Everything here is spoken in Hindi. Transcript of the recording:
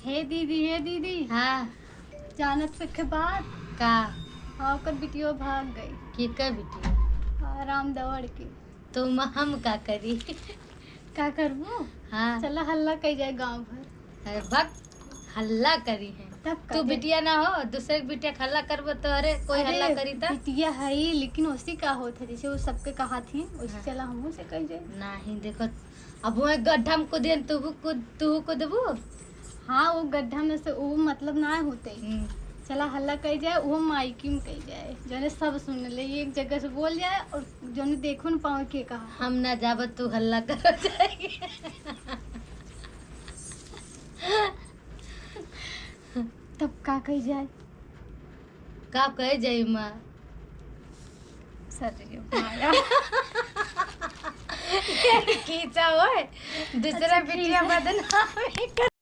हे दीदी हाँ जानत पे के बाद का हाँ ओकर बिटियो भाग गई की का बिटिया आराम दौड़ के। तुम हम का करी। का करबू? हाँ चला हल्ला कही जाए गांव भर। अरे भक हल्ला करी है तब तू बिटिया ना हो दूसरे बिटिया का हल्ला करबो तो अरे कोई हल्ला करी तो बिटिया है ही, लेकिन उसी का होता जैसे वो सबके कहा थी उसी चला हमहू से कही जाए। नहीं देखो अब वो गड्ढा में कूदियन तू कूदबू। हाँ वो गड्ढा में से वो मतलब ना होते चला हल्ला कही जाए वो माइकी में कही जाए जोने सब सुन ले एक जगह से बोल जाए और जोने देखो न पाओ के कहा। हम ना जाब तू हल्ला कर जाएगी। तब का कही जाए? का कह जाई माँ सर माया खींचा हो दूसरा अच्छा, बिटिया बदनामी कर